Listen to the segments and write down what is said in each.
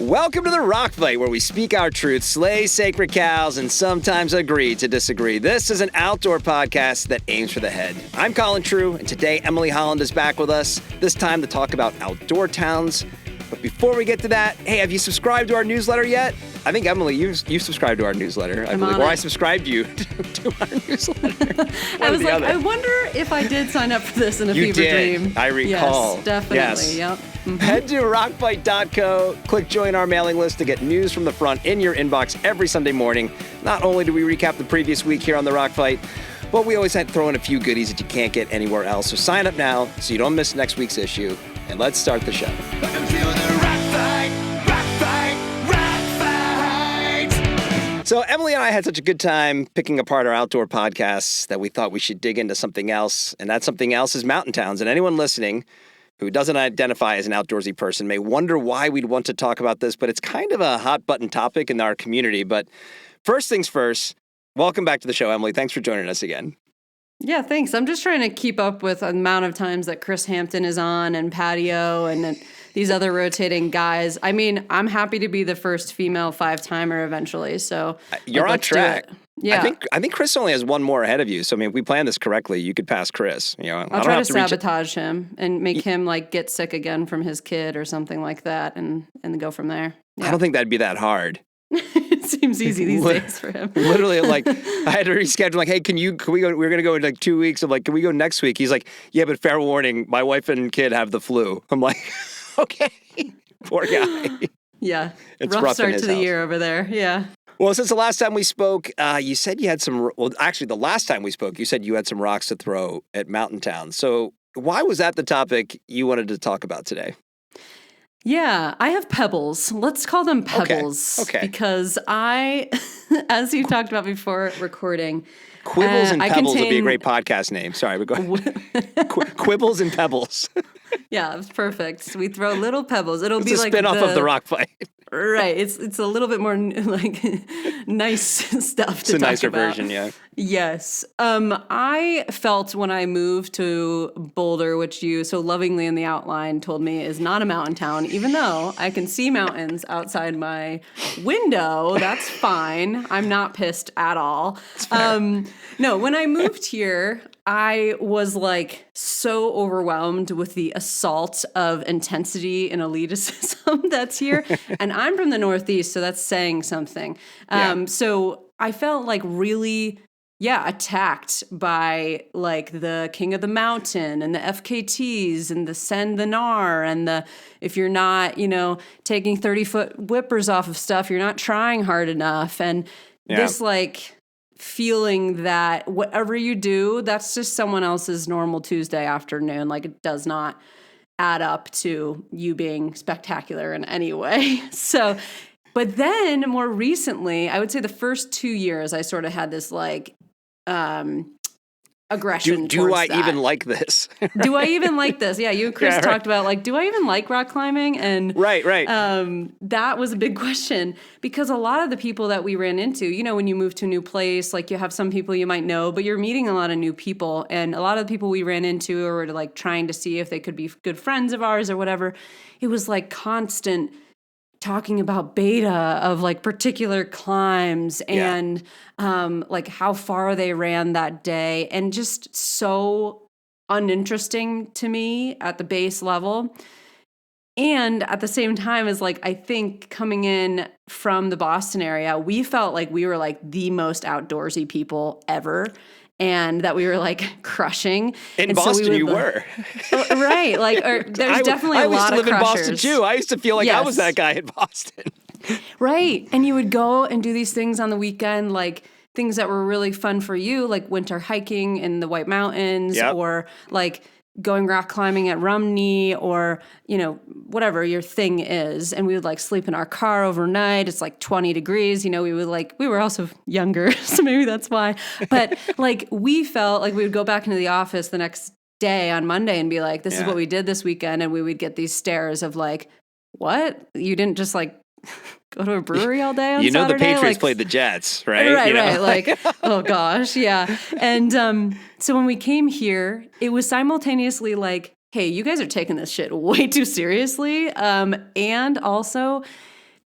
Welcome to the Rock Fight, where we speak our truth, slay sacred cows, and sometimes agree to disagree. This is an outdoor podcast that aims for the head. I'm Colin True, and today Emily Holland is back with us, this time to talk about outdoor towns. But before we get to that, hey, have you subscribed to our newsletter yet? I think, Emily, you subscribed to our newsletter, I believe, or I subscribed you to our newsletter. I was like, I wonder if I did sign up for this in a fever dream. I recall. Yes, definitely, yes. Yep. Mm-hmm. Head to rockfight.co, click join our mailing list to get news from the front in your inbox every Sunday morning. Not only do we recap the previous week here on the Rock Fight, but we always throw in a few goodies that you can't get anywhere else. So sign up now so you don't miss next week's issue. And let's start the show. So Emily and I had such a good time picking apart our outdoor podcasts that we thought we should dig into something else. And that something else is mountain towns. And anyone listening who doesn't identify as an outdoorsy person may wonder why we'd want to talk about this, but it's kind of a hot button topic in our community. But first things first, welcome back to the show, Emily. Thanks for joining us again. Yeah, thanks. I'm just trying to keep up with the amount of times that Chris Hampton is on and Patio and these other rotating guys. I mean, I'm happy to be the first female 5-timer eventually. So you're on track. Yeah, I think Chris only has one more ahead of you. So I mean, if we plan this correctly, you could pass Chris. You know, I'll try to sabotage him and make him like get sick again from his kid or something like that, and go from there. Yeah. I don't think that'd be that hard. It seems easy these days for him. Literally, like, I had to reschedule. Like, hey, can we go? We're going to go in like 2 weeks. I'm like, can we go next week? He's like, yeah, but fair warning, my wife and kid have the flu. I'm like, okay, poor guy. Yeah, it's rough start to the house. Year over there. Yeah. Well, since the last time we spoke, you said you had some. Well, actually, the last time we spoke, you said you had some rocks to throw at mountain towns. So, why was that the topic you wanted to talk about today? Yeah, I have pebbles. Let's call them pebbles. Okay. Because as you talked about before recording, Quibbles and Pebbles would be a great podcast name. Sorry, but go ahead. Quibbles and Pebbles. Yeah, it's perfect. We throw little pebbles. It'll it's be a like spin-off of the Rock Fight. Right. It's a little bit more like nice stuff to talk about. It's a nicer version, yeah. Yes. I felt when I moved to Boulder, which you so lovingly in the outline told me is not a mountain town, even though I can see mountains outside my window. That's fine. I'm not pissed at all. No, when I moved here, I was like so overwhelmed with the assault of intensity and elitism that's here. And I'm from the Northeast, so that's saying something. So I felt like really, attacked by like the King of the Mountain and the FKTs and the Send the Nar and the, if you're not, taking 30-foot whippers off of stuff, you're not trying hard enough. And this like feeling that whatever you do, that's just someone else's normal Tuesday afternoon. Like it does not add up to you being spectacular in any way. So, but then more recently, I would say the first 2 years, I sort of had this like aggression. Do I even like this? Do I even like this? Yeah, you and Chris talked about like, do I even like rock climbing? And right. That was a big question because a lot of the people that we ran into, when you move to a new place, like you have some people you might know, but you're meeting a lot of new people. And a lot of the people we ran into were like trying to see if they could be good friends of ours or whatever. It was like constant talking about beta of like particular climbs and like how far they ran that day, and just so uninteresting to me at the base level. And at the same time as like, I think coming in from the Boston area, we felt like we were like the most outdoorsy people ever. And that we were like crushing. In Boston, you were. Right. Like, there's definitely a lot of crushers. I used to live in Boston too. I used to feel like I was that guy in Boston. Right. And you would go and do these things on the weekend, like things that were really fun for you, like winter hiking in the White Mountains or like going rock climbing at Rumney or, whatever your thing is. And we would like sleep in our car overnight. It's like 20 degrees. We were also younger, so maybe that's why. But like we felt like we would go back into the office the next day on Monday and be like, this is what we did this weekend. And we would get these stares of like, what? You didn't just like go to a brewery all day on Saturday? The Patriots played the Jets, right? Right. Like, oh gosh, yeah. And so when we came here, it was simultaneously like, hey, you guys are taking this shit way too seriously. And also,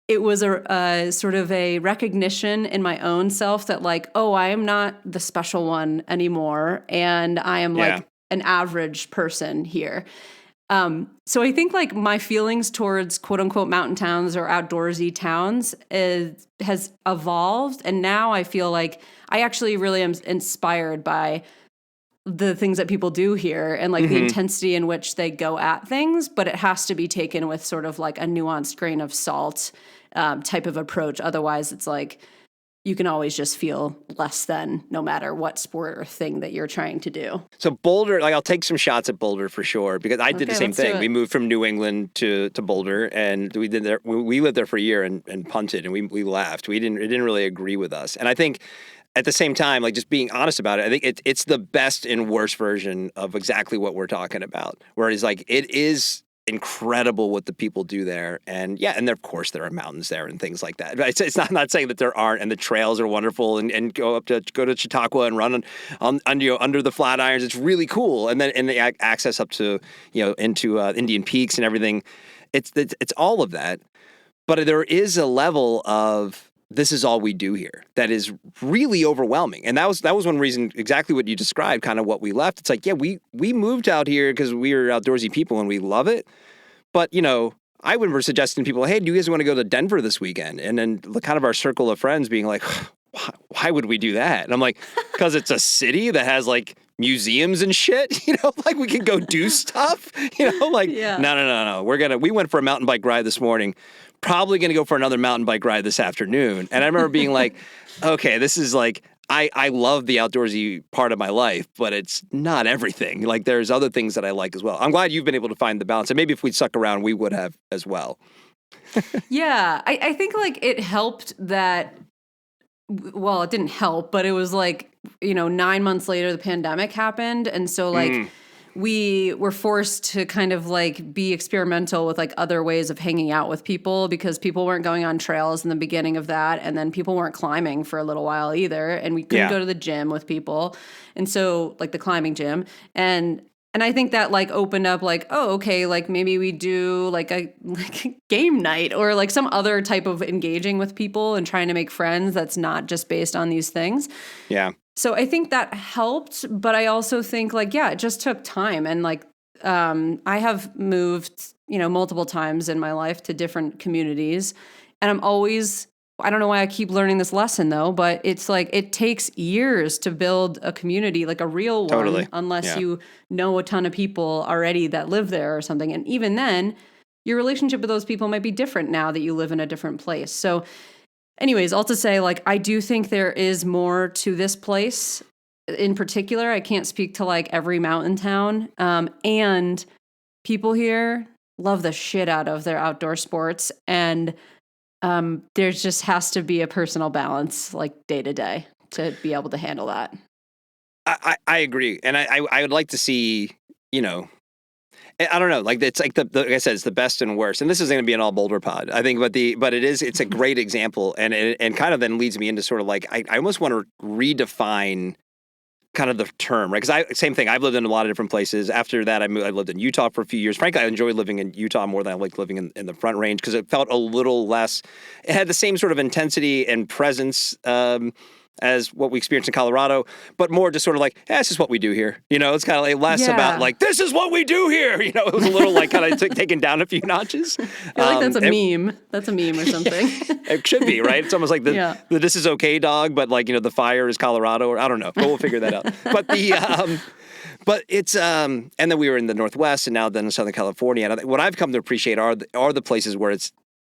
it was a sort of a recognition in my own self that like, oh, I am not the special one anymore. And I am like an average person here. So I think like my feelings towards quote unquote mountain towns or outdoorsy towns has evolved. And now I feel like I actually really am inspired by the things that people do here and like the intensity in which they go at things, but it has to be taken with sort of like a nuanced grain of salt type of approach. Otherwise it's like you can always just feel less than no matter what sport or thing that you're trying to do. So Boulder, like I'll take some shots at Boulder for sure, because I did the same thing. We moved from New England to Boulder, and we lived there for a year and punted, and we left. It didn't really agree with us. And I think at the same time, like just being honest about it, I think it's the best and worst version of exactly what we're talking about. Where it's like it is incredible what the people do there, and of course there are mountains there and things like that. But it's not saying that there aren't, and the trails are wonderful, and go to Chautauqua and run on under the flat irons. It's really cool, and the access up to into Indian Peaks and everything. It's all of that, but there is a level of this is all we do here that is really overwhelming. And that was one reason, exactly what you described, kind of what we left. It's like, we moved out here because we were outdoorsy people and we love it. But, I remember suggesting to people, hey, do you guys want to go to Denver this weekend? And then kind of our circle of friends being like, why would we do that? And I'm like, because it's a city that has like museums and shit, like we can go do stuff, no. We went for a mountain bike ride this morning. Probably going to go for another mountain bike ride this afternoon. And I remember being like, okay, this is like, I love the outdoorsy part of my life, but it's not everything. Like there's other things that I like as well. I'm glad you've been able to find the balance. And maybe if we'd stuck around, we would have as well. Yeah. I think like it helped that, well, it didn't help, but it was like, 9 months later, the pandemic happened. And so like, we were forced to kind of like be experimental with like other ways of hanging out with people because people weren't going on trails in the beginning of that. And then people weren't climbing for a little while either. And we couldn't go to the gym with people. And so like the climbing gym. And I think that like opened up like, oh, okay, like maybe we do like a game night or like some other type of engaging with people and trying to make friends that's not just based on these things. Yeah. So I think that helped, but I also think like, it just took time. And like, I have moved, multiple times in my life to different communities, and I don't know why I keep learning this lesson though, but it's like, it takes years to build a community, like a real one, unless you know a ton of people already that live there or something. And even then your relationship with those people might be different now that you live in a different place. So anyways, all to say, like, I do think there is more to this place in particular. I can't speak to like every mountain town. And people here love the shit out of their outdoor sports. And there just has to be a personal balance, like day to day, to be able to handle that. I agree. And I would like to see, I don't know, like it's like like I said, it's the best and worst. And this isn't going to be an all Boulder pod, I think, but it's a great example, and kind of then leads me into sort of like I almost want to redefine kind of the term, right? Because same thing. I've lived in a lot of different places. After that, I lived in Utah for a few years. Frankly, I enjoy living in Utah more than I like living in the Front Range because it felt a little less. It had the same sort of intensity and presence as what we experienced in Colorado, but more just sort of like, this is what we do here. It's kind of like less about like, this is what we do here. It was a little like kind of taken down a few notches. I feel like that's a meme. That's a meme or something. It should be, right? It's almost like the this is okay dog, but like, the fire is Colorado, or I don't know, but we'll figure that out. But but it's, and then we were in the Northwest and now then in Southern California. And what I've come to appreciate are the places where it's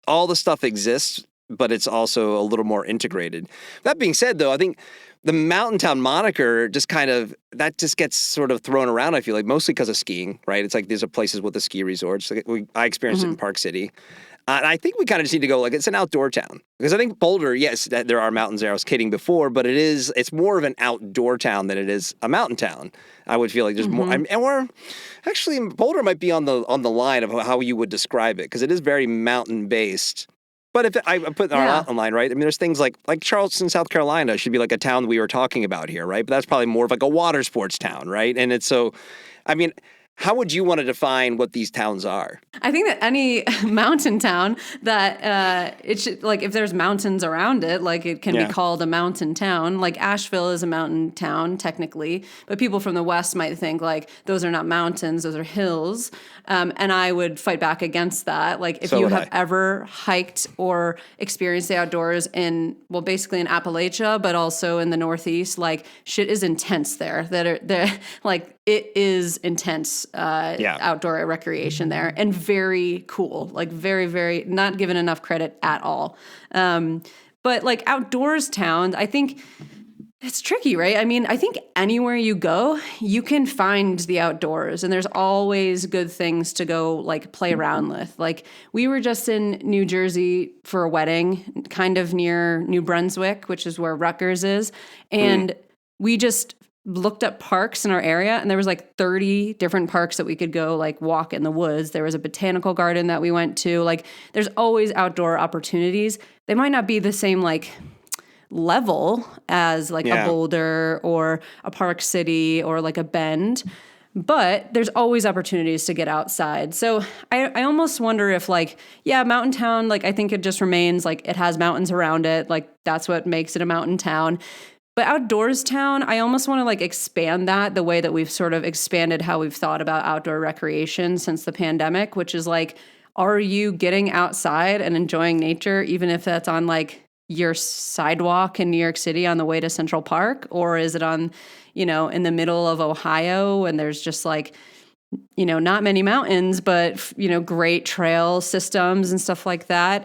all the stuff exists, but it's also a little more integrated. That being said, though, I think the mountain town moniker just gets sort of thrown around, I feel like, mostly because of skiing, right? It's like these are places with the ski resorts. I experienced it in Park City. And I think we kind of just need to go, like, it's an outdoor town. Because I think Boulder, yes, there are mountains there. I was kidding before, but it's more of an outdoor town than it is a mountain town. I would feel like there's more, and Boulder might be on the line of how you would describe it, because it is very mountain-based. But if I put our mountain line, right? I mean, there's things like Charleston, South Carolina should be like a town we were talking about here, right? But that's probably more of like a water sports town, right? And it's so, I mean, how would you want to define what these towns are? I think that any mountain town that it should, like, if there's mountains around it, like, it can be called a mountain town. Like, Asheville is a mountain town technically, but people from the West might think like those are not mountains, those are hills. And I would fight back against that. Like, if you have ever hiked or experienced the outdoors basically in Appalachia, but also in the Northeast, like, shit is intense there. Like, it is intense outdoor recreation there, and very cool. Like, very, very not given enough credit at all. But like outdoors towns, I think it's tricky, right? I mean, I think anywhere you go, you can find the outdoors, and there's always good things to go like play around with. Like, we were just in New Jersey for a wedding, kind of near New Brunswick, which is where Rutgers is. And we just looked up parks in our area, and there was like 30 different parks that we could go like walk in the woods. There was a botanical garden that we went to. Like, there's always outdoor opportunities. They might not be the same like level as like a Boulder or a Park City or like a Bend, but there's always opportunities to get outside. So I almost wonder if like, mountain town, like, I think it just remains like it has mountains around it. Like, that's what makes it a mountain town. But outdoors town, I almost want to like expand that the way that we've sort of expanded how we've thought about outdoor recreation since the pandemic, which is like, are you getting outside and enjoying nature, even if that's on like your sidewalk in New York City on the way to Central Park? Or is it on, in the middle of Ohio, and there's just like, not many mountains, but, great trail systems and stuff like that.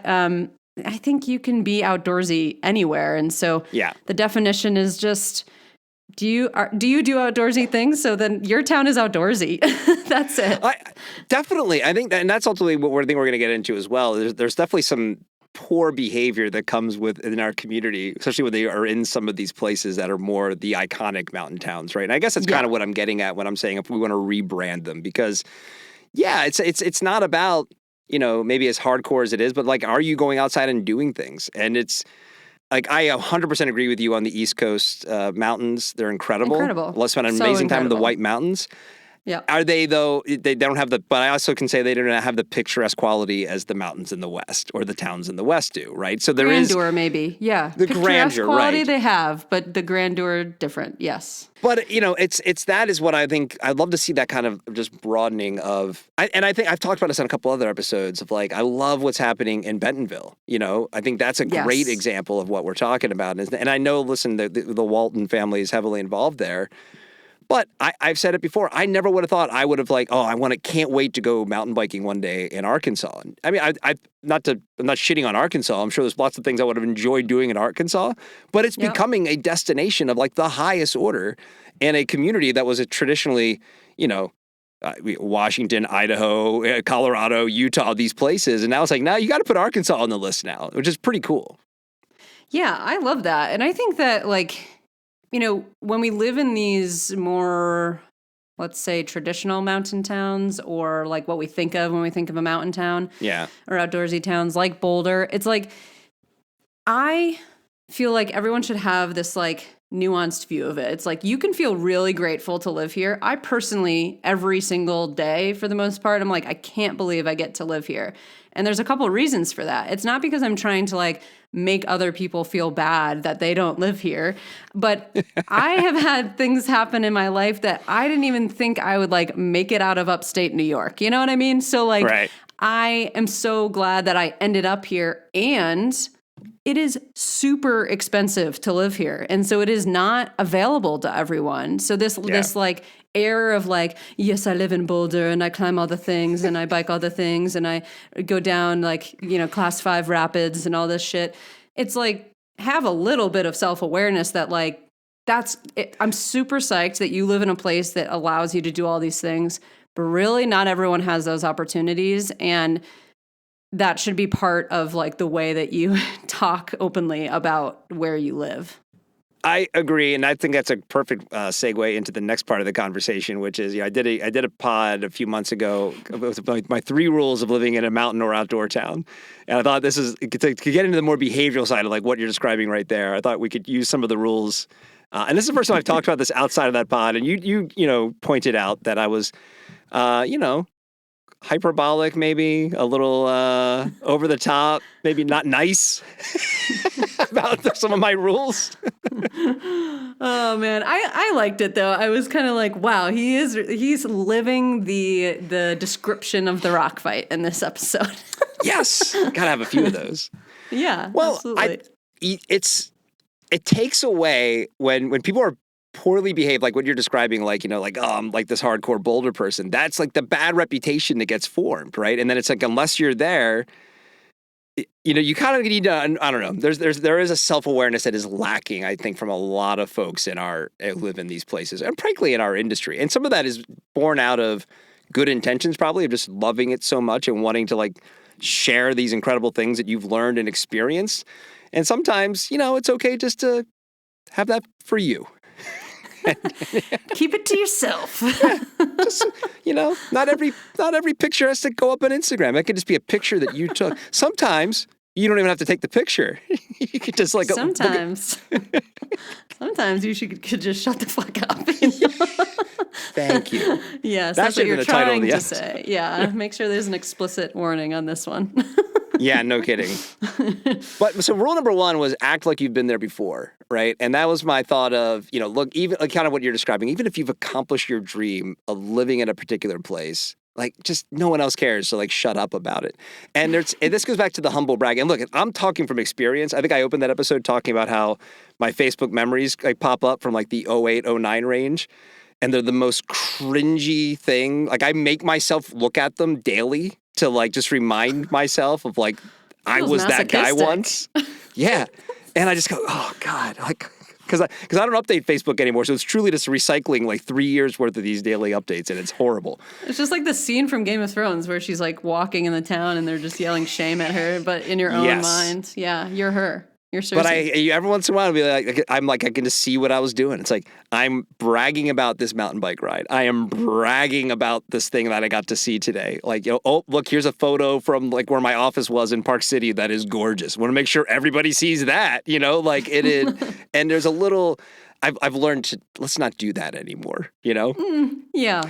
I think you can be outdoorsy anywhere. And so the definition is just, do you do outdoorsy things? So then your town is outdoorsy. That's it. Definitely. I think and that's ultimately what we're going to get into as well. There's definitely some poor behavior that comes in our community, especially when they are in some of these places that are more the iconic mountain towns, right? And I guess that's kind of what I'm getting at when I'm saying if we want to rebrand them, because it's not about, maybe as hardcore as it is, but like, are you going outside and doing things? And it's like, I 100% agree with you on the East Coast mountains. They're incredible. Let's spend an amazing time in the White Mountains. Yeah. Are they, though? They don't have but I also can say they don't have the picturesque quality as the mountains in the West or the towns in the West do, right? So there is grandeur, maybe. Yeah. The grandeur, quality right. They have, but the grandeur different. Yes. But, it's that is what I think. I'd love to see that kind of just broadening of, and I think I've talked about this on a couple other episodes of like, I love what's happening in Bentonville. I think that's a great example of what we're talking about. And I know, listen, the Walton family is heavily involved there. But I've said it before. I never would have thought I would have like, can't wait to go mountain biking one day in Arkansas. I mean, I'm not shitting on Arkansas. I'm sure there's lots of things I would have enjoyed doing in Arkansas, but it's becoming a destination of like the highest order and a community that was traditionally, Washington, Idaho, Colorado, Utah, these places. And now it's like, now you got to put Arkansas on the list now, which is pretty cool. Yeah, I love that. And I think that like, when we live in these more, let's say, traditional mountain towns, or like what we think of when we think of a mountain town, or outdoorsy towns like Boulder, it's like, I feel like everyone should have this like nuanced view of it. It's like, you can feel really grateful to live here. I personally, every single day, for the most part, I'm like, I can't believe I get to live here. And there's a couple of reasons for that. It's not because I'm trying to like make other people feel bad that they don't live here, but I have had things happen in my life that I didn't even think I would like make it out of upstate New York. You know what I mean? So like, I am so glad that I ended up here, and it is super expensive to live here. And so it is not available to everyone. So this like air of like, yes, I live in Boulder and I climb all the things and I bike all the things and I go down like, class 5 rapids and all this shit. It's like, have a little bit of self-awareness that like, that's it. I'm super psyched that you live in a place that allows you to do all these things, but really not everyone has those opportunities. And that should be part of like the way that you talk openly about where you live. I agree, and I think that's a perfect segue into the next part of the conversation, which is, I did a pod a few months ago with my 3 rules of living in a mountain or outdoor town, and I thought this is to get into the more behavioral side of like what you're describing right there. I thought we could use some of the rules, and this is the first time I've talked about this outside of that pod, and you pointed out that I was you know, hyperbolic, maybe a little over the top, maybe not nice about some of my rules. Oh man, I liked it though. I was kind of like, wow, he's living the description of the rock fight in this episode. Yes, gotta have a few of those. Yeah, Well, absolutely. it takes away when people are poorly behaved, like what you're describing, like, you know, like, oh, I'm like this hardcore boulder person. That's like the bad reputation that gets formed, right? And then it's like, unless you're there, you know, you kind of need to, I don't know. There is a self-awareness that is lacking, I think, from a lot of folks who live in these places, and frankly in our industry. And some of that is born out of good intentions, probably, of just loving it so much and wanting to like share these incredible things that you've learned and experienced. And sometimes, you know, it's okay just to have that for you. Keep it to yourself. Just, you know, not every picture has to go up on Instagram. It could just be a picture that you took. Sometimes you don't even have to take the picture. You could just like sometimes you could just shut the fuck up. You know? Thank you. Yes, That that's what should have you're been the title of trying the to episode. say. Yeah, make sure there's an explicit warning on this one. Yeah, no kidding. But so rule number one was act like you've been there before, right? And that was my thought of, you know, look, even like kind of what you're describing, even if you've accomplished your dream of living in a particular place, like just no one else cares. So like shut up about it. And this goes back to the humble brag. And look, I'm talking from experience. I think I opened that episode talking about how my Facebook memories like pop up from like the 08, 09 range. And they're the most cringy thing. Like I make myself look at them daily to like just remind myself of like, I was that guy once. Yeah. And I just go, oh God, like, because I don't update Facebook anymore. So it's truly just recycling like 3 years worth of these daily updates. And it's horrible. It's just like the scene from Game of Thrones where she's like walking in the town and they're just yelling shame at her. But in your own mind, yeah, you're her. You're Cersei. But every once in a while, I'll be like, I can just see what I was doing. It's like, I'm bragging about this mountain bike ride. I am bragging about this thing that I got to see today. Like, you know, oh, look, here's a photo from like where my office was in Park City that is gorgeous. Want to make sure everybody sees that, you know, like it is. And there's a little, I've learned to, let's not do that anymore, you know? Yeah.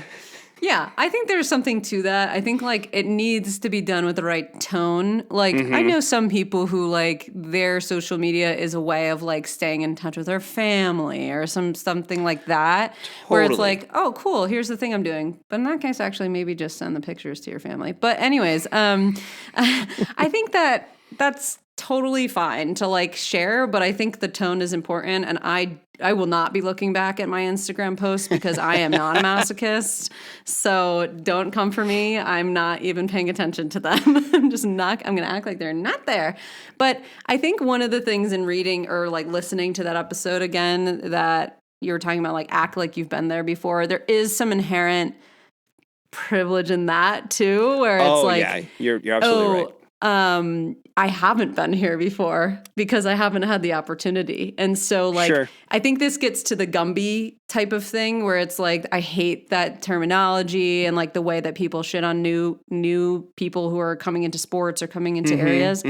Yeah, I think there's something to that. I think like it needs to be done with the right tone. Like I know some people who like their social media is a way of like staying in touch with their family or something like that. Where it's like, oh, cool, here's the thing I'm doing. But in that case, actually, maybe just send the pictures to your family. But anyways, I think that's totally fine to like share, but I think the tone is important, and I will not be looking back at my Instagram posts because I am not a masochist. So don't come for me. I'm not even paying attention to them. I'm going to act like they're not there. But I think one of the things in reading or like listening to that episode again that you were talking about, like act like you've been there before, there is some inherent privilege in that too, where it's like, yeah, you're absolutely right. I haven't been here before because I haven't had the opportunity. And so like, I think this gets to the Gumby type of thing where it's like, I hate that terminology and like the way that people shit on new people who are coming into sports or coming into areas.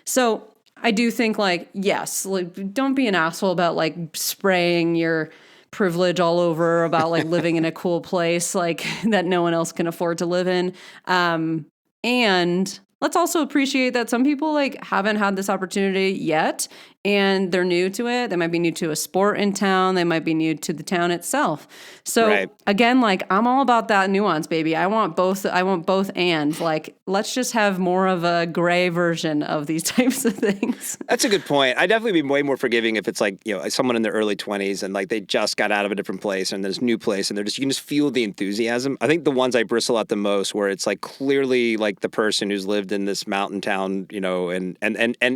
So I do think like, yes, like don't be an asshole about like spraying your privilege all over about like living in a cool place, like that no one else can afford to live in. And let's also appreciate that some people like haven't had this opportunity yet and they're new to it. They might be new to a sport in town. They might be new to the town itself. So again, like I'm all about that nuance, baby. I want both. And like, let's just have more of a gray version of these types of things. That's a good point. I'd definitely be way more forgiving if it's like, you know, someone in their early 20s and like they just got out of a different place and there's a new place and you can just feel the enthusiasm. I think the ones I bristle at the most where it's like clearly like the person who's lived in this mountain town, you know, and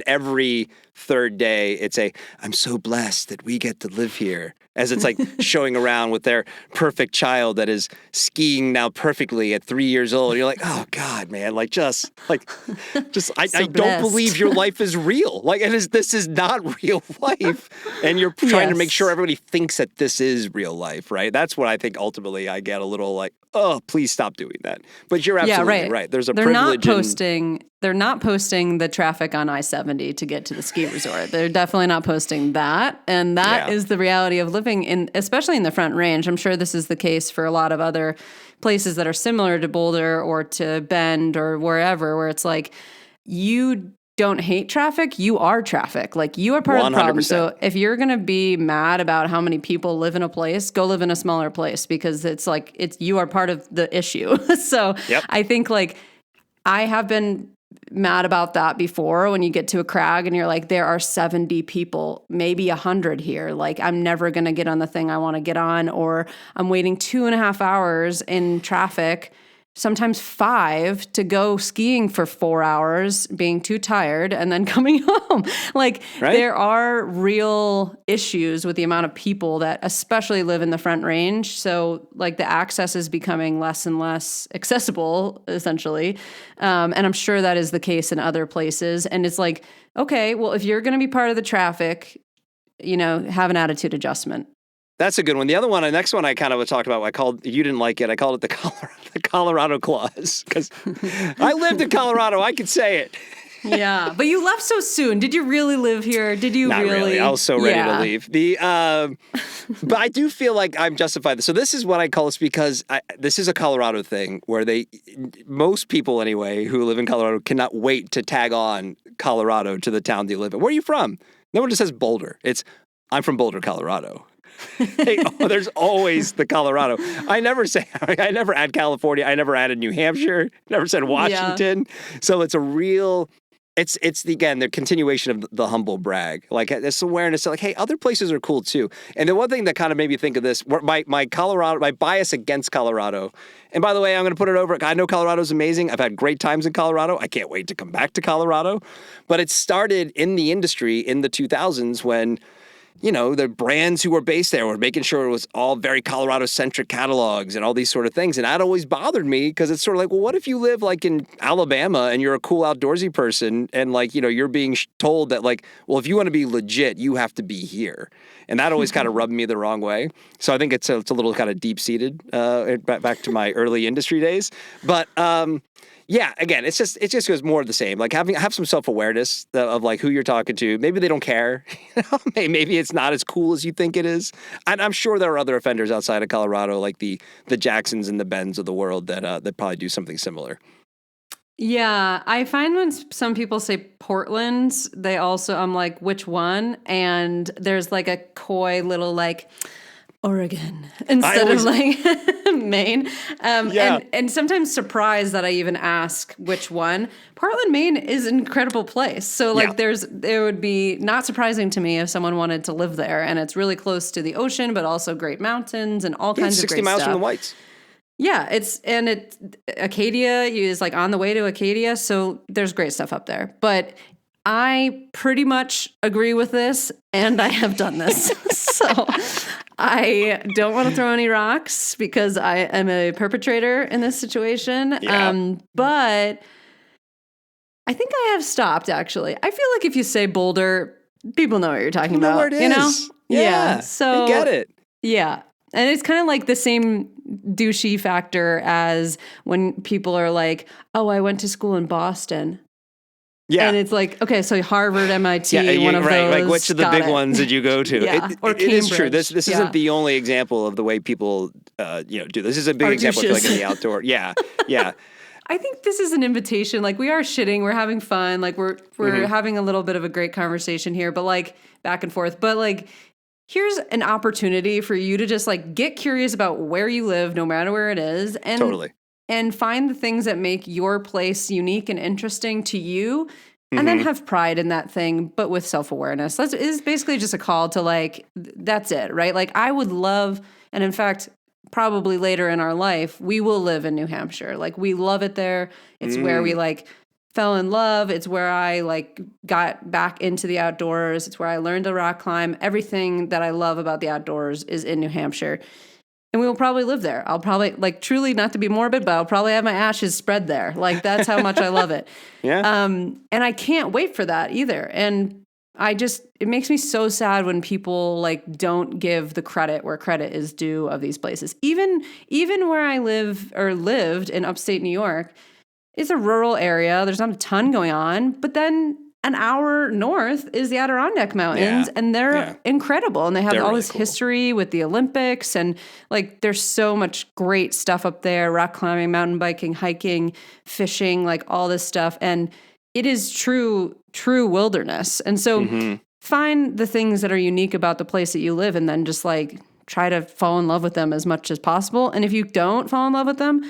every third day it's I'm so blessed that we get to live here, as it's like showing around with their perfect child that is skiing now perfectly at 3 years old. You're like, oh God, man, like just I don't believe your life is real. Like this is not real life. And you're trying to make sure everybody thinks that this is real life, right? That's what I think ultimately I get a little like, oh, please stop doing that. But you're absolutely right. There's a privilege. they're not posting the traffic on I-70 to get to the ski resort. They're definitely not posting that. And that is the reality of living in, especially in the Front Range. I'm sure this is the case for a lot of other places that are similar to Boulder or to Bend or wherever, where it's like, you don't hate traffic, you are traffic. Like, you are part 100%. Of the problem. So if you're going to be mad about how many people live in a place, go live in a smaller place, because it's like, you are part of the issue. So I think, like, I have been mad about that before, when you get to a crag and you're like, there are 70 people, maybe 100 here. Like, I'm never going to get on the thing I want to get on, or I'm waiting 2.5 hours in traffic, sometimes 5, to go skiing for 4 hours, being too tired, and then coming home. Like, there are real issues with the amount of people that especially live in the Front Range. So, like, the access is becoming less and less accessible, essentially. And I'm sure that is the case in other places. And it's like, okay, well, if you're going to be part of the traffic, have an attitude adjustment. That's a good one. The other one, the next one I kind of talked about, you didn't like it. I called it the Colorado clause, because I lived in Colorado. I could say it. Yeah, but you left so soon. Did you really live here? Did you Not really? I was so ready to leave. But I do feel like I'm justified. So this is what I call this, because this is a Colorado thing where most people anyway who live in Colorado cannot wait to tag on Colorado to the town they live in. Where are you from? No one just says Boulder. I'm from Boulder, Colorado. There's always the Colorado. I never add California. I never added New Hampshire. Never said Washington. Yeah. So it's a real, it's the continuation of the humble brag. Like, this awareness, like, hey, other places are cool too. And the one thing that kind of made me think of this, my bias against Colorado. And by the way, I'm going to put it over. I know Colorado's amazing. I've had great times in Colorado. I can't wait to come back to Colorado. But it started in the industry in the 2000s when, the brands who were based there were making sure it was all very Colorado-centric catalogs and all these sort of things. And that always bothered me, because it's sort of like, well, what if you live like in Alabama and you're a cool outdoorsy person and like, you're being told that like, well, if you want to be legit, you have to be here. And that always kind of rubbed me the wrong way. So I think it's a little kind of deep-seated back to my early industry days. But yeah, again, it just goes more of the same. Like, have some self-awareness of like who you're talking to. Maybe they don't care. Maybe it's not as cool as you think it is. And I'm sure there are other offenders outside of Colorado, like the Jacksons and the Bens of the world that probably do something similar. Yeah, I find when some people say Portland, I'm like, which one? And there's like a coy little like, Oregon instead of like Maine. And sometimes surprised that I even ask which one. Portland, Maine is an incredible place. So like there would be not surprising to me if someone wanted to live there, and it's really close to the ocean, but also great mountains and all kinds of great 60 miles stuff. from the Whites. Yeah, Acadia is like on the way to Acadia, so there's great stuff up there. But I pretty much agree with this, and I have done this. So I don't want to throw any rocks because I am a perpetrator in this situation. Yeah. But I think I have stopped, actually. I feel like if you say Boulder, people know what you're talking about. Where it is. Yeah. So they get it. Yeah. And it's kind of like the same douchey factor as when people are like, oh, I went to school in Boston. Yeah. And it's like, okay, so Harvard, MIT, one of those. Like, which of the big ones did you go to? Yeah. Or Cambridge. It is true. This isn't the only example of the way people do. This is a big example, I feel like, in the outdoor. Yeah. Yeah. I think this is an invitation. Like, we are shitting, we're having fun, like we're having a little bit of a great conversation here, but like back and forth. But like, here's an opportunity for you to just like get curious about where you live, no matter where it is, and totally. And find the things that make your place unique and interesting to you, and then have pride in that thing, but with self-awareness. That is basically just a call to like, that's it, right? Like, I would love, and in fact, probably later in our life, we will live in New Hampshire. Like, we love it there. It's where we like fell in love. It's where I like got back into the outdoors. It's where I learned to rock climb. Everything that I love about the outdoors is in New Hampshire. And we will probably live there. I'll probably, like, truly, not to be morbid, but I'll probably have my ashes spread there. Like, that's how much I love it. Yeah. And I can't wait for that either. And it makes me so sad when people, like, don't give the credit where credit is due of these places. Even where I live or lived in upstate New York, it's a rural area. There's not a ton going on. But then an hour north is the Adirondack Mountains, and they're incredible. And they have all this history with the Olympics, and like there's so much great stuff up there: rock climbing, mountain biking, hiking, fishing, like all this stuff. And it is true wilderness. And so find the things that are unique about the place that you live, and then just like try to fall in love with them as much as possible. And if you don't fall in love with them,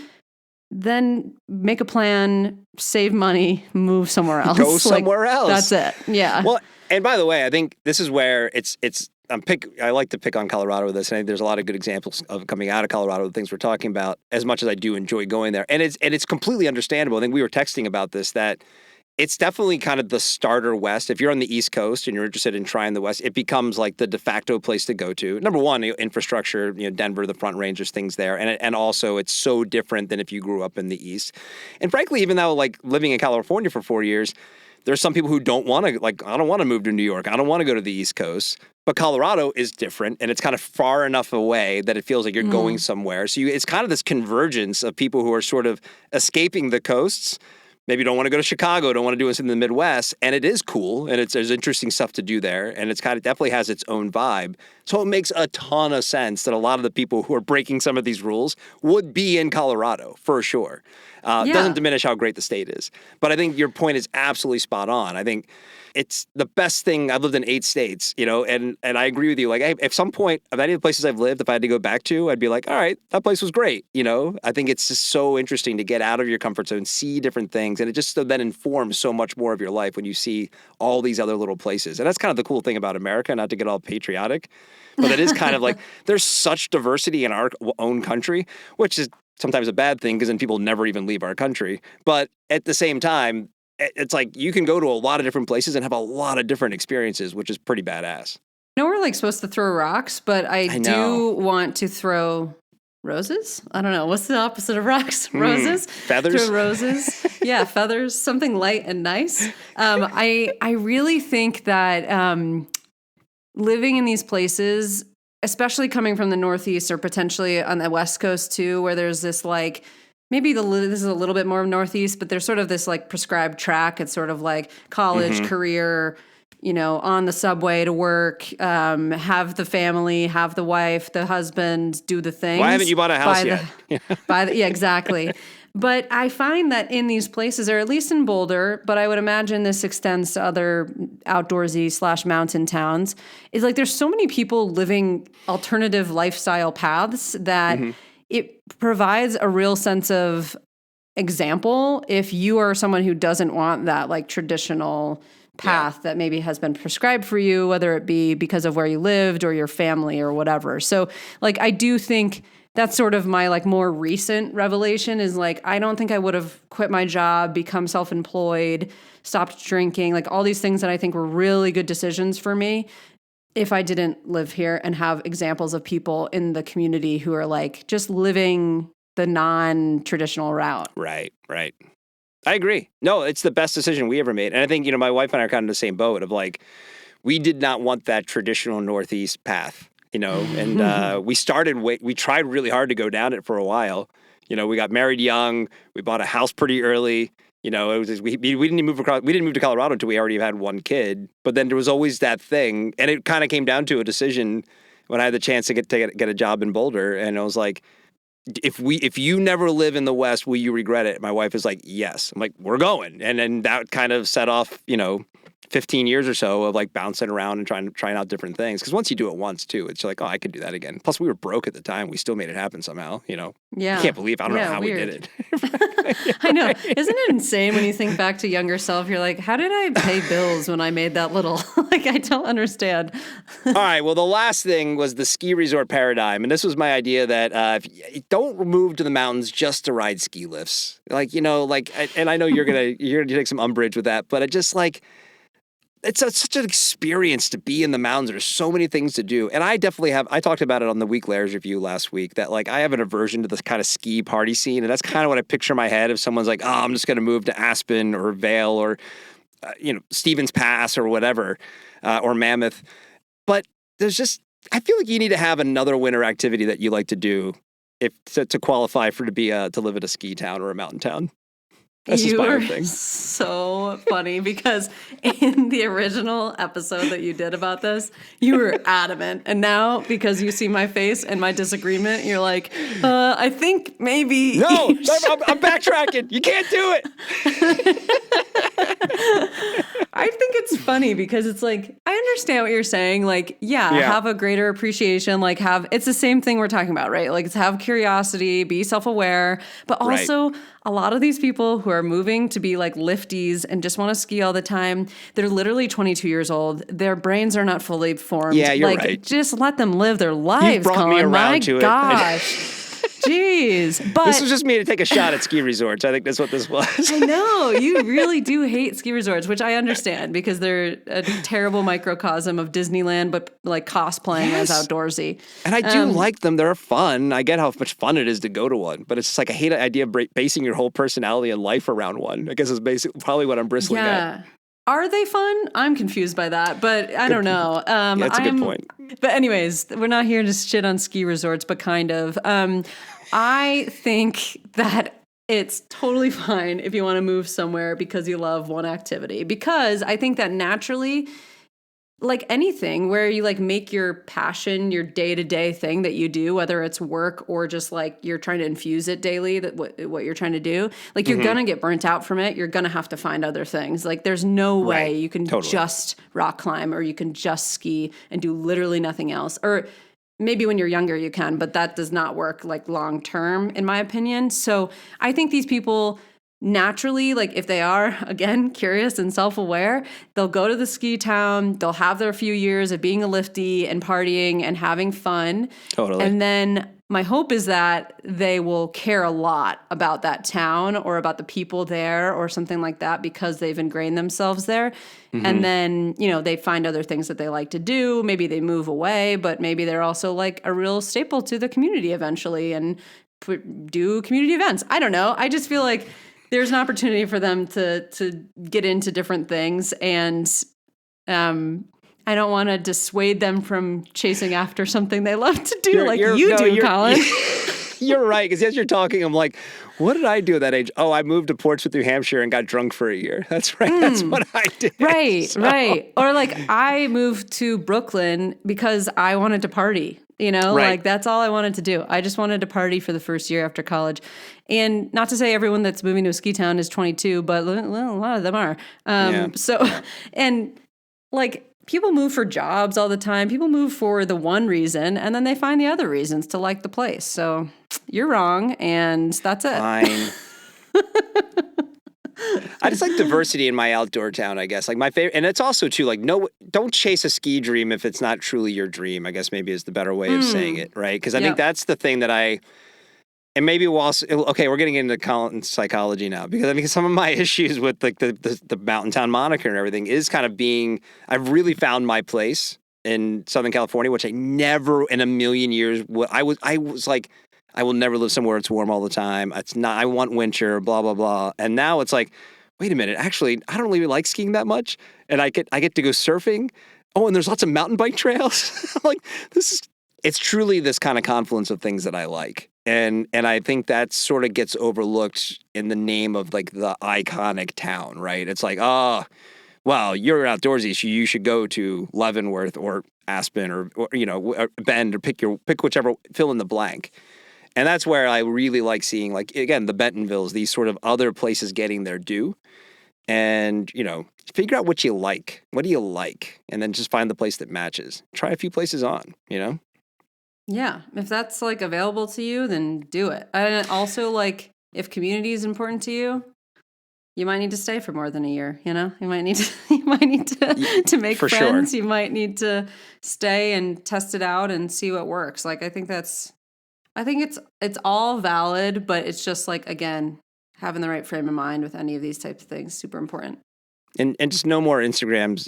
then make a plan, save money, move somewhere else. Go somewhere else. That's it. Yeah. Well, and by the way, I think this is where I like to pick on Colorado with this, and I think there's a lot of good examples of coming out of Colorado, the things we're talking about, as much as I do enjoy going there. And it's completely understandable. I think we were texting about this, that it's definitely kind of the starter West. If you're on the East Coast and you're interested in trying the West, it becomes like the de facto place to go to. Number one, infrastructure, Denver, the Front Range, there's things there. And also it's so different than if you grew up in the East. And frankly, even though like living in California for 4 years, there's some people who don't want to, like, I don't want to move to New York. I don't want to go to the East Coast. But Colorado is different, and it's kind of far enough away that it feels like you're going somewhere. So it's kind of this convergence of people who are sort of escaping the coasts. Maybe you don't want to go to Chicago, don't want to do something in the Midwest, and it is cool, and there's interesting stuff to do there, and it's kind of definitely has its own vibe. So it makes a ton of sense that a lot of the people who are breaking some of these rules would be in Colorado, for sure. It doesn't diminish how great the state is. But I think your point is absolutely spot on. I think it's the best thing. I've lived in 8 states, and I agree with you. Like, at some point of any of the places I've lived, if I had to go back to, I'd be like, all right, that place was great. I think it's just so interesting to get out of your comfort zone, see different things. And it just then informs so much more of your life when you see all these other little places. And that's kind of the cool thing about America, not to get all patriotic, but it is kind of like there's such diversity in our own country, which is sometimes a bad thing because then people never even leave our country. But at the same time, it's like you can go to a lot of different places and have a lot of different experiences, which is pretty badass. I know we're like supposed to throw rocks, but I do want to throw roses. I don't know. What's the opposite of rocks? Roses? Feathers? Throw roses. Yeah, feathers. Something light and nice. I really think that living in these places, especially coming from the Northeast or potentially on the West Coast too, where there's this like, maybe this is a little bit more Northeast, but there's sort of this like prescribed track. It's sort of like college, career, on the subway to work, have the family, have the wife, the husband, do the things. Why haven't you bought a house yet? Yeah, exactly. But I find that in these places, or at least in Boulder, but I would imagine this extends to other outdoorsy / mountain towns, is like there's so many people living alternative lifestyle paths that it provides a real sense of example if you are someone who doesn't want that like traditional path that maybe has been prescribed for you, whether it be because of where you lived or your family or whatever. So like I do think that's sort of my like more recent revelation is like, I don't think I would have quit my job, become self-employed, stopped drinking, like all these things that I think were really good decisions for me if I didn't live here and have examples of people in the community who are like just living the non-traditional route. Right. I agree. No, it's the best decision we ever made. And I think, my wife and I are kind of in the same boat of like, we did not want that traditional Northeast path. And we tried really hard to go down it for a while. We got married young. We bought a house pretty early. We didn't move to Colorado until we already had one kid. But then there was always that thing, and it kind of came down to a decision when I had the chance to get a job in Boulder, and I was like, if you never live in the West, will you regret it? My wife is like, yes. I'm like, we're going, and then that kind of set off 15 years or so of like bouncing around and trying out different things. Because once you do it once too, it's like, oh, I could do that again. Plus we were broke at the time. We still made it happen somehow, Yeah. I can't believe, I don't know how weird. we did it. I know. Isn't it insane when you think back to younger self? You're like, how did I pay bills when I made that little? Like, I don't understand. All right. Well, the last thing was the ski resort paradigm. And this was my idea that if you don't move to the mountains just to ride ski lifts. Like, and I know you're going to take some umbrage with that, but it just like, it's such an experience to be in the mountains. There's so many things to do. And I definitely I talked about it on the Week Layers review last week, that like I have an aversion to this kind of ski party scene. And that's kind of what I picture in my head if someone's like, oh, I'm just going to move to Aspen or Vail or, Stevens Pass or whatever, or Mammoth. But I feel like you need to have another winter activity that you like to do to qualify to live in a ski town or a mountain town. That's just You my are own thing. so funny because in the original episode that you did about this, you were adamant. And now, because you see my face and my disagreement, you're like, I think maybe. No, I'm backtracking. You can't do it. I think it's funny because it's like, I understand what you're saying. Like, yeah, have a greater appreciation. Like, it's the same thing we're talking about, right? Like, it's have curiosity, be self-aware, but also a lot of these people who are moving to be like lifties and just want to ski all the time, they're literally 22 years old. Their brains are not fully formed. Yeah, you're like, right. Just let them live their lives, You've brought Colin. me around My to it. gosh. Jeez. But this was just me to take a shot at ski resorts. I think that's what this was. I know. You really do hate ski resorts, which I understand because they're a terrible microcosm of Disneyland, but like cosplaying as outdoorsy. And I do like them. They're fun. I get how much fun it is to go to one, but it's just like I hate the idea of basing your whole personality and life around one. I guess is basically probably what I'm bristling at. Are they fun? I'm confused by that, but I don't know. That's a good point. But anyways, we're not here to shit on ski resorts, but kind of. I think that it's totally fine if you want to move somewhere because you love one activity. Because I think that naturally, like anything where you like make your passion your day-to-day thing that you do, whether it's work or just like you're trying to infuse it daily, that what you're trying to do, like you're gonna get burnt out from it. You're gonna have to find other things. Like there's no way you can just rock climb or you can just ski and do literally nothing else. Or maybe when you're younger you can, but that does not work like long term in my opinion. So I think these people naturally, like if they are, again, curious and self-aware, they'll go to the ski town, they'll have their few years of being a lifty and partying and having fun. Totally. And then my hope is that they will care a lot about that town or about the people there or something like that because they've ingrained themselves there. Mm-hmm. And then, they find other things that they like to do. Maybe they move away, but maybe they're also like a real staple to the community eventually and do community events. I don't know. I just feel like there's an opportunity for them to get into different things. And I don't want to dissuade them from chasing after something they love to do Colin. You're right. Because as you're talking, I'm like, what did I do at that age? Oh, I moved to Portsmouth, New Hampshire and got drunk for a year. That's right. That's what I did. Right. Or like I moved to Brooklyn because I wanted to party. Like that's all I wanted to do. I just wanted to party for the first year after college. And not to say everyone that's moving to a ski town is 22, but a lot of them are. And like people move for jobs all the time. People move for the one reason and then they find the other reasons to like the place. So you're wrong. And that's it. Fine. I just like diversity in my outdoor town, I guess. Like my favorite, and it's also too, like, don't chase a ski dream if it's not truly your dream, I guess maybe is the better way of saying it, right? Because I think that's the thing that and maybe we'll also, okay, we're getting into Colin's psychology now, because I think some of my issues with like the mountain town moniker and everything is kind of I've really found my place in Southern California, which I never in a million years, I was like, I will never live somewhere it's warm all the time. I want winter, blah, blah, blah. And now it's like, wait a minute, actually, I don't really like skiing that much. And I get to go surfing. Oh, and there's lots of mountain bike trails. Like it's truly this kind of confluence of things that I like. And I think that sort of gets overlooked in the name of like the iconic town, right? It's like, oh, well, you're outdoorsy, so you should go to Leavenworth or Aspen or or Bend or pick whichever, fill in the blank. And that's where I really like seeing, like, again, the Bentonvilles, these sort of other places getting their due. And, figure out what you like. What do you like? And then just find the place that matches. Try a few places on, Yeah. If that's, like, available to you, then do it. And also, like, if community is important to you, you might need to stay for more than a year, You might need to make friends. Sure. You might need to stay and test it out and see what works. Like, I think it's all valid, but it's just like, again, having the right frame of mind with any of these types of things, super important. And just no more Instagrams,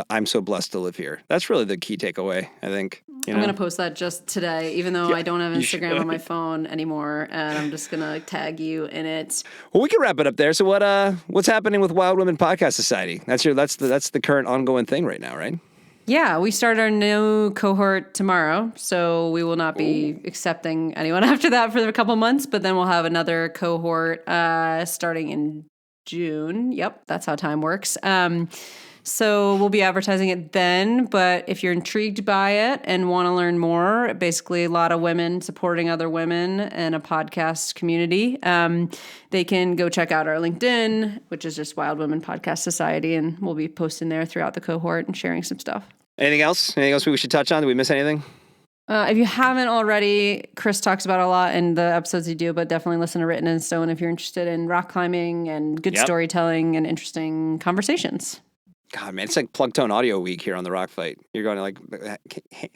I'm so blessed to live here. That's really the key takeaway, I think. I'm going to post that just today, even though I don't have Instagram on my phone anymore, and I'm just going to tag you in it. Well, we can wrap it up there. So what's happening with Wild Women Podcast Society? That's the current ongoing thing right now, right? Yeah, we start our new cohort tomorrow, so we will not be accepting anyone after that for a couple months, but then we'll have another cohort starting in June. Yep, that's how time works. So we'll be advertising it then, but if you're intrigued by it and want to learn more, basically a lot of women supporting other women and a podcast community, they can go check out our LinkedIn, which is just Wild Women Podcast Society, and we'll be posting there throughout the cohort and sharing some stuff. Anything else? Anything else we should touch on? Did we miss anything? If you haven't already, Chris talks about a lot in the episodes you do, but definitely listen to Written in Stone if you're interested in rock climbing and good storytelling and interesting conversations. God, man, it's like Plug Tone Audio Week here on the Rock Fight. You're going to like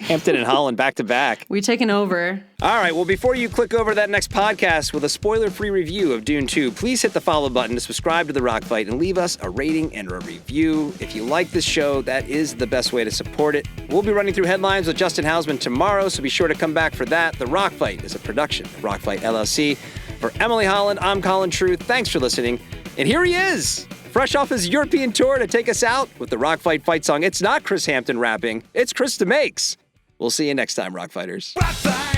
Hampton and Holland back to back. We've taken over. All right, well, before you click over to that next podcast with a spoiler-free review of Dune 2, please hit the follow button to subscribe to the Rock Fight and leave us a rating and a review. If you like this show, that is the best way to support it. We'll be running through headlines with Justin Hausman tomorrow, so be sure to come back for that. The Rock Fight is a production of Rock Fight LLC. For Emily Holland, I'm Colin True. Thanks for listening. And here he is, fresh off his European tour to take us out with the Rock Fight fight song. It's not Chris Hampton rapping, it's Chris DeMakes. We'll see you next time, Rock Fighters. Rock Fight.